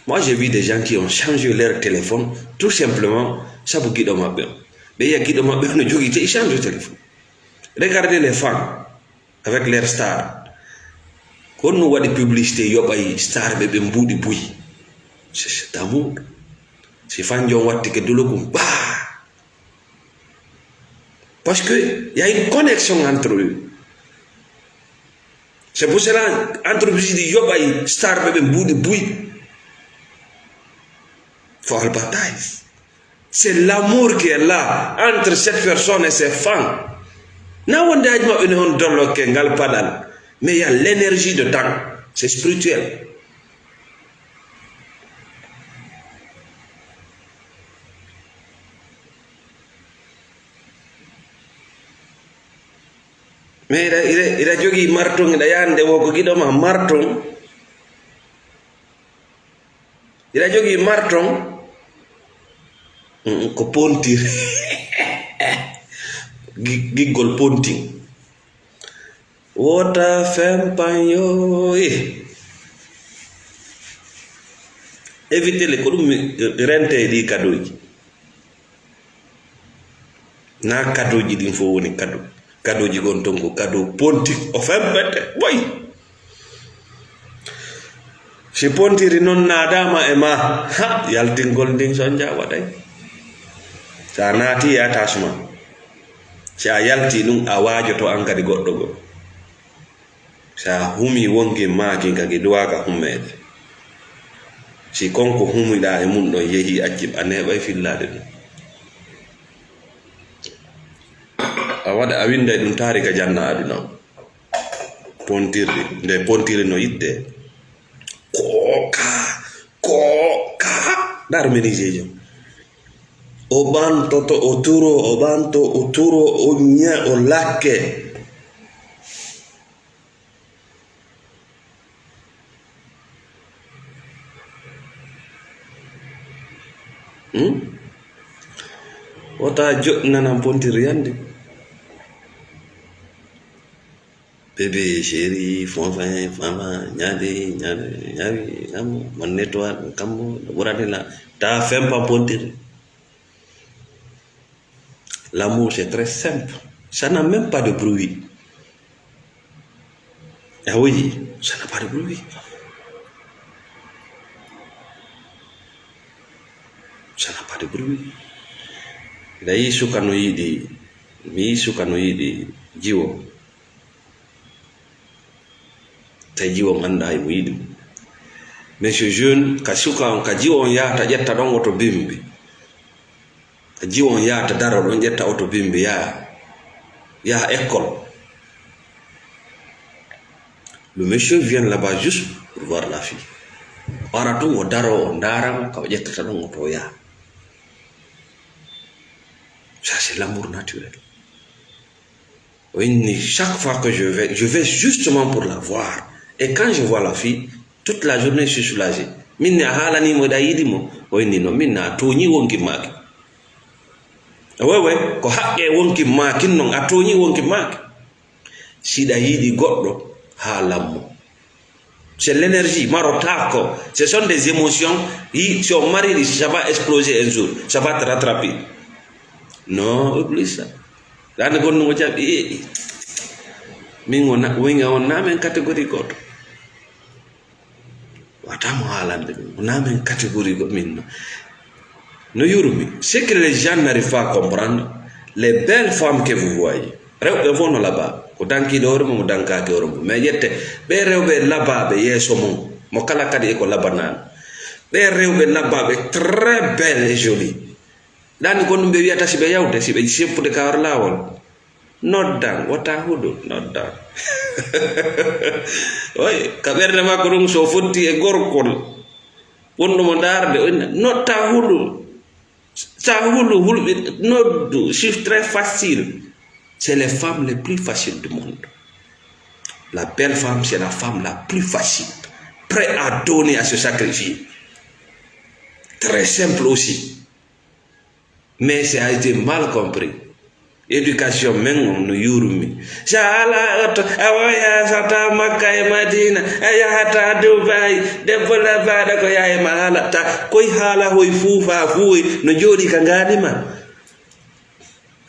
Moi j'ai vu des gens qui ont changé leur téléphone tout simplement sabu giɗo maɓɓe on. Ɓe yiya giɗo maɓɓe no jogui te ils changent de téléphone. Regardez les femmes avec leur star. Honno waɗi publicité yoɓay star ɓe mbuɗi buyi. C'est cet amour. Si Fanjon watti ke dulogum parce que y a une connexion entre eux. C'est pour cela entreprise di yobay star bebe boudi boui for le bataille. C'est l'amour qui est là entre cette personne et ses fans. Na wonde ajma une hon dollo ke ngal padal, mais il y a l'énergie dedans. C'est spirituel. Mais il a jogi marton ida yande wo ko gidoma marton. Il a jogi marton ko pontir. Gigol ponting. Wota fem panyo. Évitez les kodum rente di cadeau. Na cadeau ji din fo woni cadeau. Cadeau ji gon tonko cadeau ponti o fembete boy si pontiri non nadama e ma ha yaltingol ndin sonja waday sa naati ya tasma sa yalti dum a wajoto an kadi goddo go sa humi wonki maaki kagi duwaka hummede si konko humida e mun do yehi accib anebay fillade dum awada awinde dum tarika janna aduna pontirde nde pontiri no yidde koka dar menijejo o banto to o turo o nya o lakke wota jotnana pontiri yande. Bébé, chérie, fonfin, fama, nyadi, mon étoile, kambo, là. T'as fait pas pontir. L'amour, c'est très simple. Ça n'a même pas de bruit. Ah oui, ça n'a pas de bruit. Ça n'a pas de bruit. D'ailleurs, sukanoïdi, jiwo. Tajiwo manda e muyidim mais ce jeune ka suka on ka jiwo on yaata jetta don auto bimbi ka jiwo on yaata daro don jetta auto bimbi ya école. Le monsieur vient là-bas juste pour voir la fille. Oratu o daro ndara ka jetta don auto ya. Ça c'est l'amour naturel. Oui, chaque fois que je vais justement pour la voir. Et quand je vois la fille, toute la journée, je suis soulagé. Minna halani moda yidimo, oyni no minna toni wonki maki. Ko hakke wonki maki non atoni wonki maki. Sida yidi goddo, halam. C'est l'énergie, marotako. Ce sont des émotions. Si on marie, ça va exploser un jour. Ça va te rattraper. Non, oublie ça. Là, nous avons dit, on a une catégorie. On a une catégorie. Ce que les gens n'arrivent pas à comprendre, les belles femmes que vous voyez, revenons là-bas. Udanki doro mo udanka doro mais yette be rewbe lababe yeso mo kala kadi ko labanan be rewbe lababe très belle et jolie dan ko numbe wiata sibe yawde sibe seppude kawar lawol noddan wata hudu noddan oy kaberde makko dum so fotti e gorkol wonno mo darde notta hudu sa hudu hulbe noddu c'est très facile. C'est les femmes les plus faciles du monde. La belle femme, c'est la femme la plus facile, prête à donner, à se sacrifier. Très simple aussi. Mais ça a été mal compris. Éducation, même on yurumi. Shala awaya sata Makkah Madina, aya hata Dubai, debola bada ko yae mahala ta koi hala hoi fufa fui no jodi kangani ma.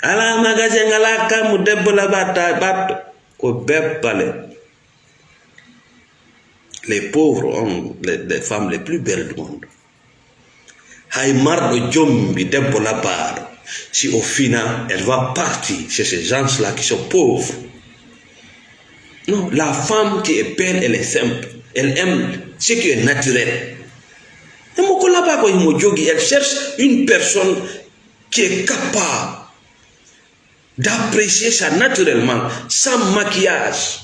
Ala magasin alaka mu debbo la batta bat ko bebbale. Les pauvres ont les femmes les plus belles du monde. Hay mardo jombi debbo la bar. Si au final elle va partir chez ces gens-là qui sont pauvres. Non, la femme qui est belle, elle est simple. Elle aime ce qui est naturel. Elle cherche une personne qui est capable d'apprécier ça naturellement, sans maquillage.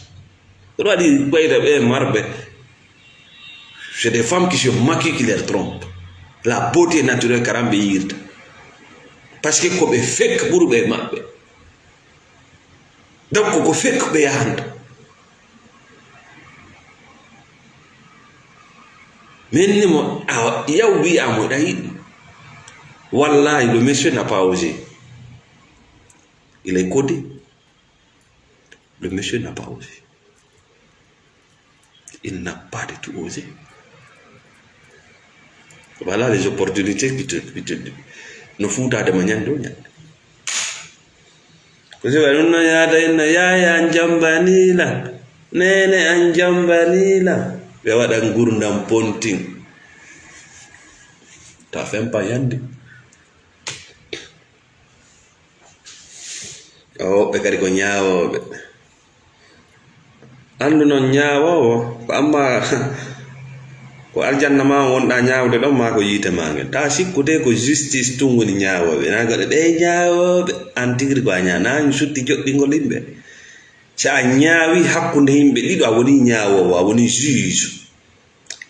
C'est des femmes qui se maquillent qui les trompent. La beauté naturelle karambe yirta. Parce que comme fake burbe mabbe. Donc ko fake be yanda. Mais mo yaw bi amo dai. Wallahi le monsieur n'a pas osé. Il est codé. Le monsieur n'a pas osé. Il n'a pas du tout osé. Voilà les opportunités qui te nous foutent à de manière d'où. Parce que ya anjambanila, nene anjambanila, bewa dan gurundam ponting. Ta fait pas yandi. Oh, bekari ko nyaawo be andu non nyaawo ko amma ko aljanna ma wonda nyaawde don ma ko yite mangen ta sikkude ko justice tun woni nyaawo be naga de nyaawo be antigri ko anya na sutti joddi ngol himbe sa nyaawi hakkunde himbe lido woni nyaawo wa woni juge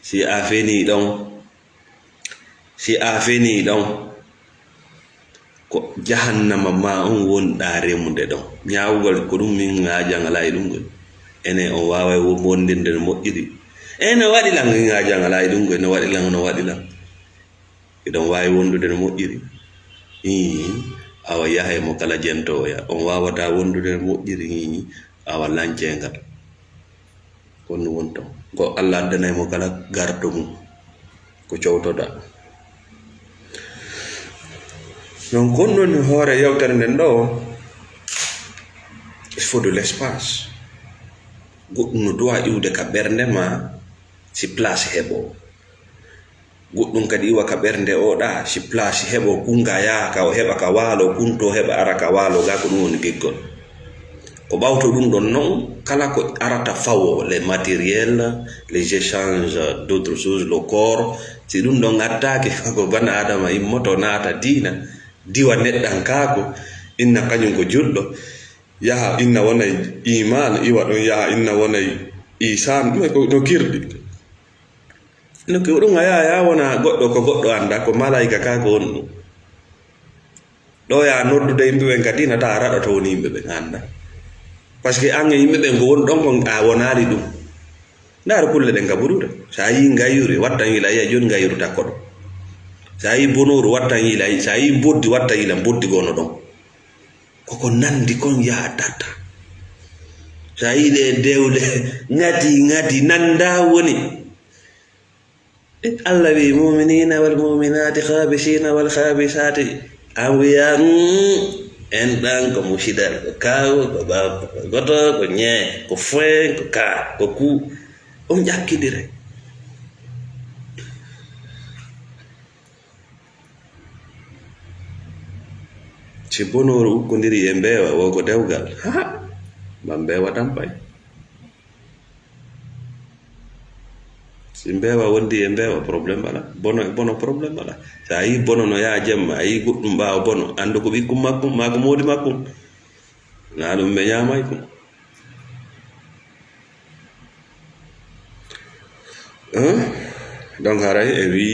si afeni don ko jahannama ma on wonda remude don nyaawugol ko dum min ngajangala e dum ene on waaway wo bondinde moƴƴiri ene wadi lang ngajangala e dum ne wadi lang idon waawi wondude no moƴƴiri awa yahay mo kala jento ya on waawata wondude no moƴƴiri awa lancengal ko no wonto ko Allah danay mo kala gardo mum ko cowtoda. Donc, quand on a il faut de l'espace. On doit y avoir des si place hebo. Goɗɗum kadi iwa ka ɓernde oɗa si place heɓo kungaya ka o heɓa ka waalo kunto heɓa ara ka waalo ga ko ɗum woni geggol ko ɓawto ɗum ɗon noon kala ko arata fawo les matériels les échanges d'autres choses le corps si ɗum ɗon gattake ko bana adama immoto naata diina diwa neɗɗan kako inna kañum ko juɗɗo yaha inna wonay iman iwa ɗon yaha inna wonay isan ɗum ko no kirɗi no ko ɗum aya wona goɗɗo ko goɗɗo anda ko malaika ka ko on ɗum ɗo ya noddude yimɓe ɓen kadi nata a raɗata woni yimɓe ɓen anda par ce que an e yimɓe ɓen ko woni ɗon kon a wonari ɗum ndaara kulle ɗen ka ɓuruta sa yi gayuri wattan yila yiya joni gayuru takko ɗo sa yi bonoru wattan yila sa yi boddi watta yila boddi gono ɗon koko nandi kon yaha data Saile dewle ngati nanda woni Allah bi mu'minina wal mu'minati khabishina wal khabisati awiya en dan ko musidal ko kaw ko baba goto ko nye ko fwe ko ka ko ku jakidire ci bonoro ko ndiri e mbewa wo ko dewgal mbewa tampay si mbewa wondi e mbewa problème bala bono problème bala sa yi bono no ya jemma ayi guddum baaw bono ando ko bikkum makkum mako modi makkum na dum be nyamay ko donc haray e wi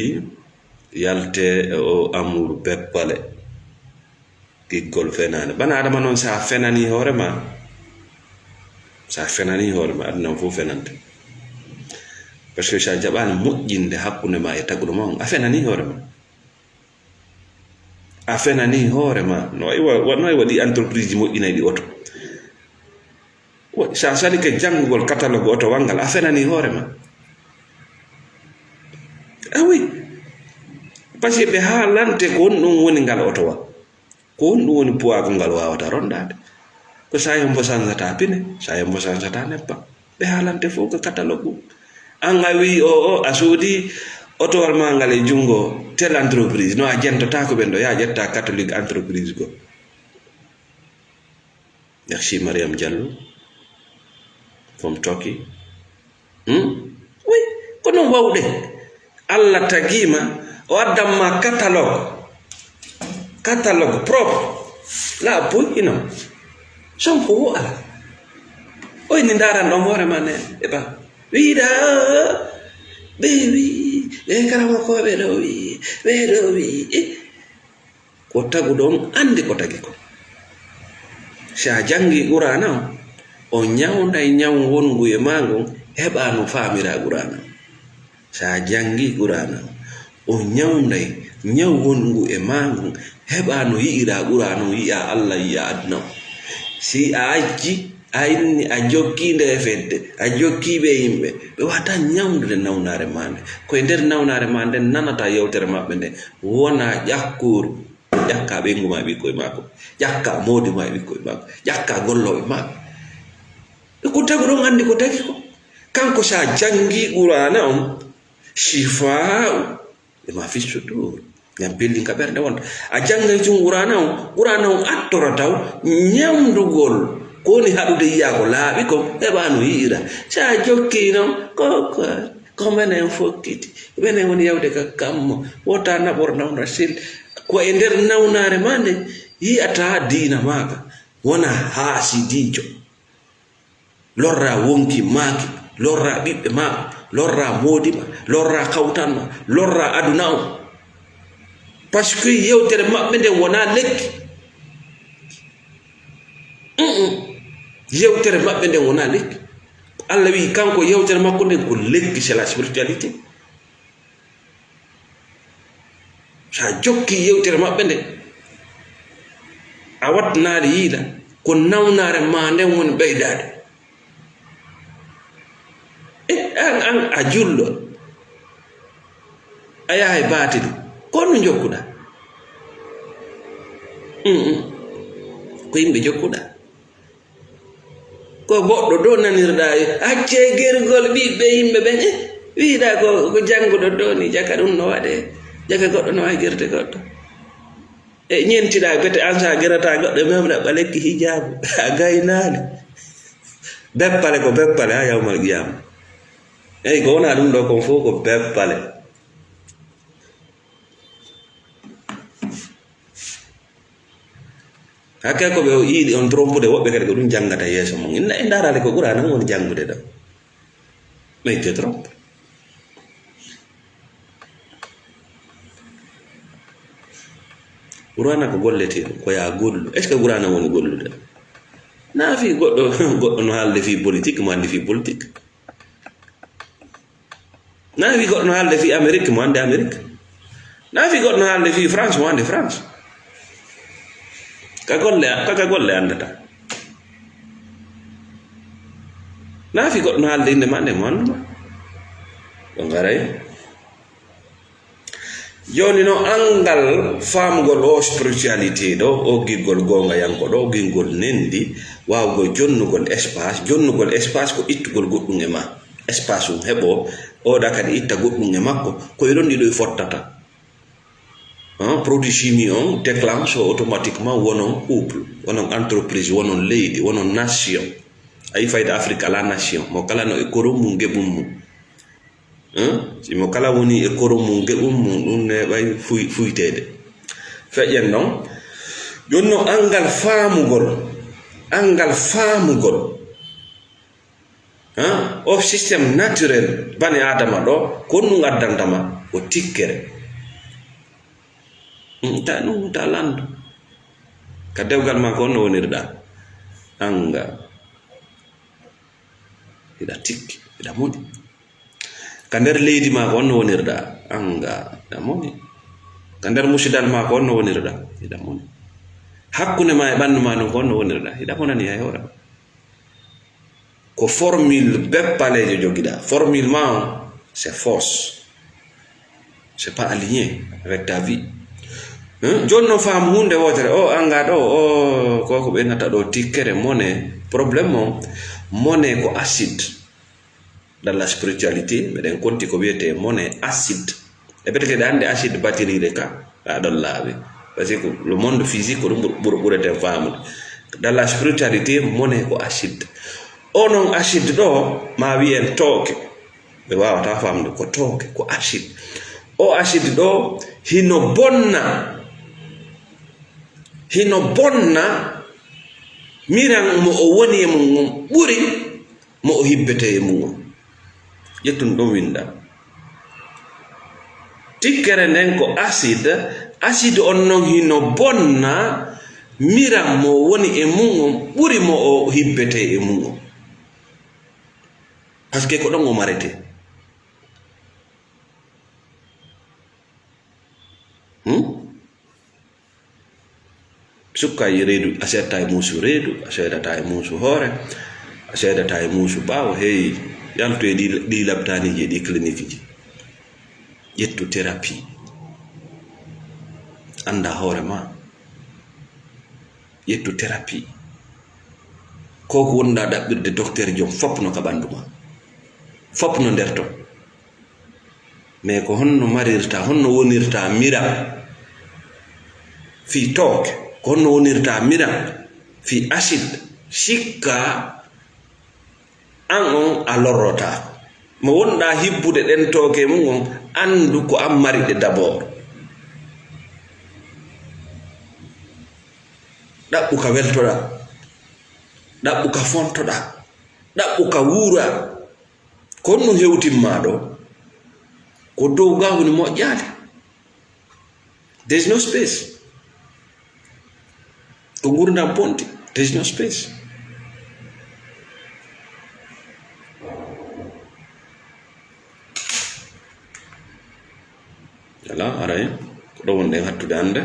yalte o amour beppale giggol fenane bana adama non sa fenani horema adna fo fenante parce que sa jabani mojjinde hakkunde ma e tagudo ma a fenani horema no waɗi entreprise moƴƴinay ɗi oto sa sali ke janngugol catalogue oto wangal a fenani horema oui parce que ɓe haalante ko woni ɗum woni ngal oto wa ko woni ɗum woni poids ngal wawata rondade ko sa yombo sansata pine sa yombo sansata nebbam ɓe haalante fof ko catalogue an a wi o a soodi otowal ma ngal e jungo tel entreprise no a jentata ko ɓen ɗo ya ƴetta catholique entreprise go merci Mariam Diallo from Turkey oui ko non wawɗe Allah tagima o addamma catalogue propre la boyino son ko ala oy ni ndaran ɗon hoore ma nen e ba wiida ɓe wi ɓe karama ko ɓe ɗo wi ko tagu ɗon andi ko tagi ko sa jangi qur'ana o ñawday ñaw wongu e mago heɓa no famira qur'ana sa jangi qur'ana o ñawday ñaw wongu e mago heɓa no yi'ira qur'ana yi'a Allah yi'a adna si a ajji a inni a jokki nde fedde a jokki ɓe yimɓe ɓe wata ñamdude nawnare ma nde koye nder nawnare ma nde nanata yewtere maɓɓe nde wona ƴakkoru ƴakka ɓengu ma ɓikkoye mako ƴakka modi ma ɓikkoye mako ƴakka golloɓe maɓe ko tagu ɗon andi ko tagi ko kanko sa jangi qur'ana on shifa'u lima fi sudur ngam bellin ka ɓernde wonta a jangay tun qur'ana on attora taw ñamdugol ko woni haɗude yiyako laaɓi ko heɓa no yi'ira sa jokki noon ko menen fokkiti menen woni yawde ka kammo wota naɓor nawna sil ko e nder nawnare ma nde yi'ata diina maga wona haasidijo lorra wonki maaki lorra ɓiɓɓe maɓe lorra modiɓa lorra kawtanma lorra aduna o par ce que yewtere maɓɓe nde wona lekki yewtere maɓɓe nden wona lekki Allah wi kanko yewtere makko nden ko lekki c'est la spiritualité sa jokki yewtere maɓɓe nde a watnaade yiila ko nawnare ma nden woni ɓeydade an a julɗo a yaha e baatidi ko no jokkuɗa ko yimɓe jokkuɗa ko goɗɗo ɗo nanirɗa acce gergol ɓiɓɓe yimɓe ɓen wiiɗa ko jannguɗo ɗo ni jaka ɗum no waɗe jaka goɗɗo no wawi gerte goɗɗo e ñentiɗa bete an sa gerata goɗɗo memɗa ɓalekki hijabu a gaynani beppale ko beppale ha yawmal qiyama eyi ko wona ɗum ɗo kon fof ko beppale hakke ko ɓe yiiɗi on trompude woɓɓe kadi ko ɗum janngata yeeso mum e darade ko ɓura nan woni janngude ɗo mais te trompe ɓurana ko golleteɗo ko ya gollu est ce que ɓurana woni gollude na fi goɗɗo no haalde fi politique mo andi fi politique na fi goɗɗo no haalde fi Amérique mo andi Amérique na fi goɗɗo no haalde fi France mo andi France kaka golle andata na fi goɗɗo no haalde inde ma nde mo annuma ɗo ngaray joni no angal famgol o spiritualité ɗo o giggol gonga yanko ɗo gingol nendi wawgol jonnugol espace ko ittugol goɗɗum e ma espace um heɓo oɗa kadi itta goɗɗum e makko koye ɗon ɗiɗo e fottata produit chimie on déclenche automatiquement wonon couple wonon entreprise wonon leydi wonon nation ayi fayde Afrique ala nation mo kala no e korom mum geɓum mum si mo kala woni e korom mum geɓum mum ɗum ne ɓay fuytede feƴƴen noon jonno angal faamugol o système naturel bani adama ɗo ko ɗum addantama ko tikkere ta ɗum ta landu ka dewgal ma ko on no wonirɗa anga iɗa tikki iɗa moni ka nder leydi ma ko on no wonirɗa anga iɗa moni ka nder musidal ma ko on no wonirɗa iɗa moni hakkunde ma e ɓandu ma ɗum ko on no wonirɗa iɗa monani hay hoore ko formule beppalejo joguiɗa formule ma on c'est fausse, c'est pas aligné avec ta vie. Jonno fam hunde wotere o anga ɗo o koko ɓe ngata ɗo tikkere monnaie problème o monnaie ko acide dans la spiritualité meɗen konti ko wiyete monnaie acide e peut-être ɗe ande acide batterie ka ɗon laaɓi parce que le monde physique ko ɗum ɓureten famude dans la spiritualité monnaie ko acide o non acide ɗo ma wiyen tooke ɓe wawata famde ko tooke ko acide o acide ɗo hino bonna miran mo o woni e mum ɓuri mo o hibbete e mum ƴettun ɗum winda tikkere nden ko acide on non hino bonna miran mo woni e mum ɓuri mo o hibbete e mum par ce que ko ɗon o marete sukka yi reedu a seedata e muusu reedu a seedata e muusu hoore a seedata e muusu ɓaawo hey yaltu e ɗi labtaniji e ɗi clinique ji ƴettu thérapie anda hoore ma ƴettu thérapie koko wonɗa ɗaɓɓirde docteur jom fop no ka ɓandu ma fop no nder ton mais ko honno marirta honno wonirta mira fi tooke ko honno wonirta mira fi acide sikka an on a lorrotako mo wonɗa hibbude ɗen tooke mum on andu ko an mariɗe d'abord ɗaɓɓu ka weltoɗa ɗaɓɓu ka fontoɗa ɗaɓɓu ka wuura ko honno hewtimma ɗo ko dow ga woni moƴƴaade there is no space ko gurdam ponti there is no space ala aray ko ɗo wonɗen hattude hannde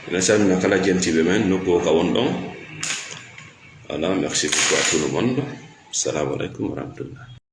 ene salmina kala jentiɓe men nokku o ka won ɗon voilà merci beaucoup à tout le monde assalamu aleykum wa rahmatullah